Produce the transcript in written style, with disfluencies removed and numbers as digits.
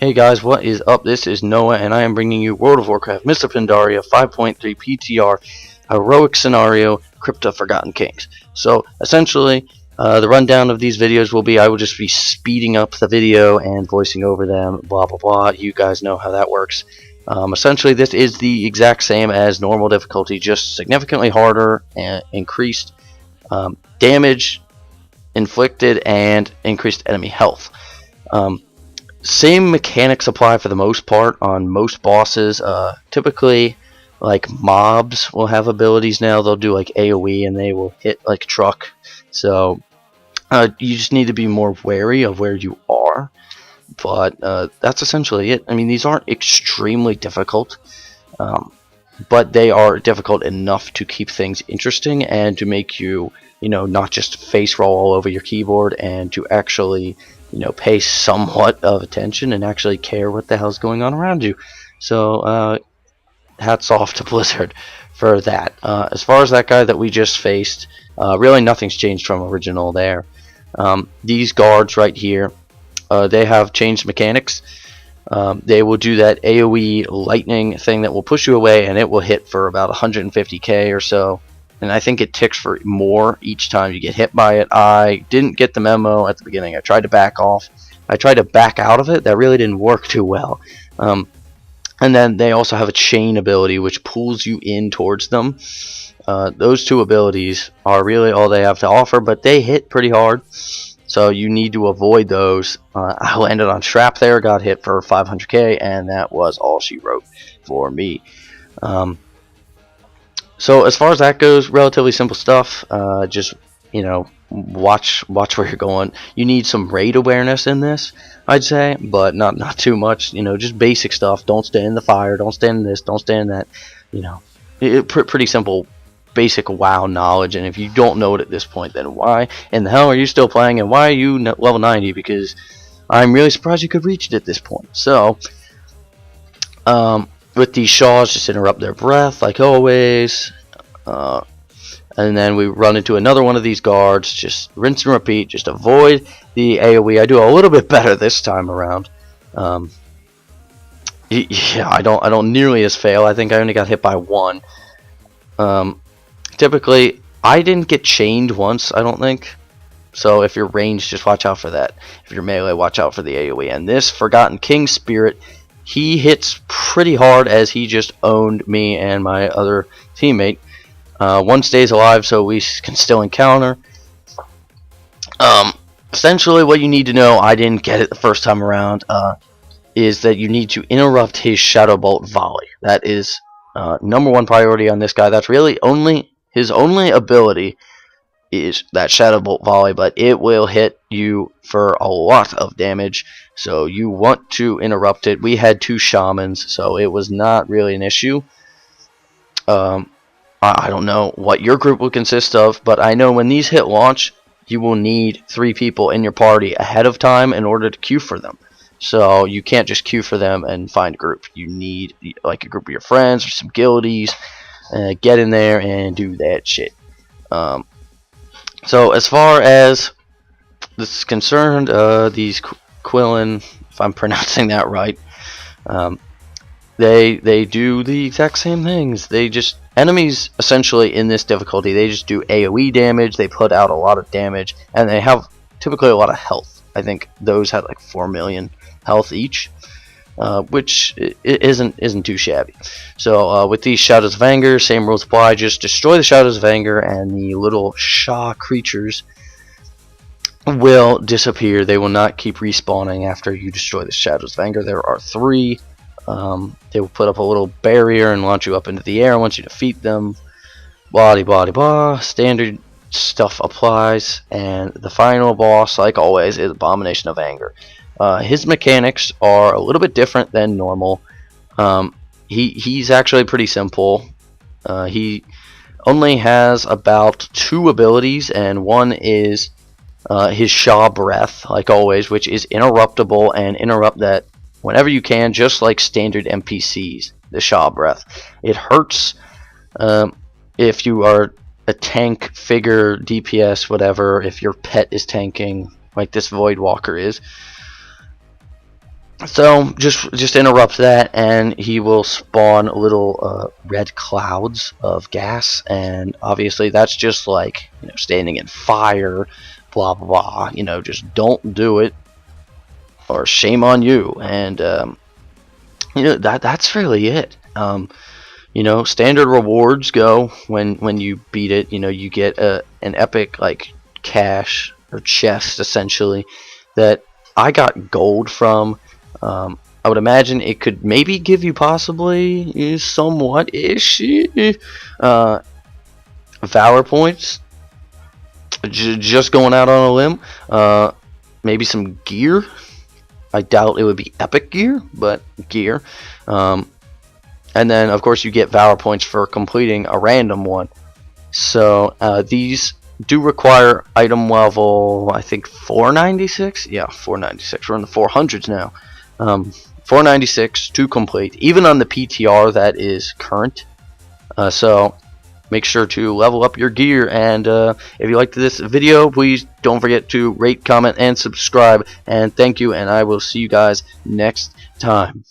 Hey guys, what is up? This is Noah, and I am bringing you World of Warcraft Mists of Pandaria 5.3 PTR Heroic Scenario Crypt of Forgotten Kings. So, essentially, the rundown of these videos will be I will just be speeding up the video and voicing over them, blah blah blah. You guys know how that works. Essentially, this is the exact same as normal difficulty, just significantly harder and increased damage inflicted and increased enemy health. Same mechanics apply for the most part on most bosses. Typically, like mobs will have abilities now. They'll do like AoE and they will hit like a truck. So you just need to be more wary of where you are. But that's essentially it. I mean, these aren't extremely difficult, but they are difficult enough to keep things interesting and to make you, not just face roll all over your keyboard, and to actually pay somewhat of attention and actually care what the hell's going on around you. So hats off to Blizzard for that. As far as that guy that we just faced, really nothing's changed from original there. These guards right here, they have changed mechanics. They will do that AoE lightning thing that will push you away, and it will hit for about 150k or so. And I think it ticks for more each time you get hit by it. I didn't get the memo at the beginning. I tried to back off. I tried to back out of it. That really didn't work too well. And then they also have a chain ability which pulls you in towards them. Those two abilities are really all they have to offer, but they hit pretty hard. So you need to avoid those. I landed on Shrap there, got hit for 500k, and that was all she wrote for me. So as far as that goes, relatively simple stuff. Just watch where you're going. You need some raid awareness in this, I'd say, but not too much. Just basic stuff. Don't stand in the fire. Don't stand in this. Don't stand in that. Pretty simple, basic WoW knowledge. And if you don't know it at this point, then why in the hell are you still playing? And why are you level 90? Because I'm really surprised you could reach it at this point. So, with these Shaws, just interrupt their breath like always, and then we run into another one of these guards. Just rinse and repeat. Just avoid the AoE. I do a little bit better this time around. Yeah, I don't nearly as fail. I think I only got hit by one. Typically, I didn't get chained once, I don't think. So if you're ranged, just watch out for that. If you're melee, watch out for the AoE. And this Forgotten King Spirit, he hits pretty hard as he just owned me and my other teammate. One stays alive, so we can still encounter. Essentially, what you need to know, I didn't get it the first time around, is that you need to interrupt his Shadow Bolt volley. That is #1 priority on this guy. That's really his only ability is that Shadow Bolt volley, but it will hit you for a lot of damage, so you want to interrupt it. We had 2 shamans, so it was not really an issue. I don't know what your group will consist of, but I know when these hit launch, you will need 3 people in your party ahead of time in order to queue for them. So you can't just queue for them and find a group. You need like a group of your friends or some guildies. Get in there and do that shit. So as far as this is concerned, these Quillen, if I'm pronouncing that right, they do the exact same things. Enemies essentially in this difficulty, they just do AoE damage. They put out a lot of damage, and they have typically a lot of health. I think those had like 4 million health each, which isn't too shabby. So with these Shadows of Anger, same rules apply. Just destroy the Shadows of Anger, and the little Sha creatures will disappear. They will not keep respawning after you destroy the Shadows of Anger. There are 3. They will put up a little barrier and launch you up into the air once you defeat them. Blah blah blah. Standard stuff applies, and the final boss, like always, is Abomination of Anger. His mechanics are a little bit different than normal. He's actually pretty simple. He only has about 2 abilities, and one is his Sha Breath, like always, which is interruptible, and interrupt that whenever you can, just like standard NPCs. The Sha Breath. It hurts if you are a tank figure, DPS, whatever. If your pet is tanking, like this Void Walker is. So just interrupt that, and he will spawn little red clouds of gas, and obviously that's just like, you know, standing in fire, blah blah blah. You know, just don't do it, or shame on you. And you know, that's really it. You know, standard rewards go when you beat it. You know, you get an epic like cache or chest essentially that I got gold from. I would imagine it could maybe give you possibly somewhat ish valor points. Just going out on a limb. Maybe some gear. I doubt it would be epic gear, but gear. And then of course you get valor points for completing a random one. So these do require item level, I think 496. Yeah, 496. We're in the 400s now. 496 to complete, even on the PTR that is current. So make sure to level up your gear, and if you liked this video, please don't forget to rate, comment, and subscribe. And thank you, and I will see you guys next time.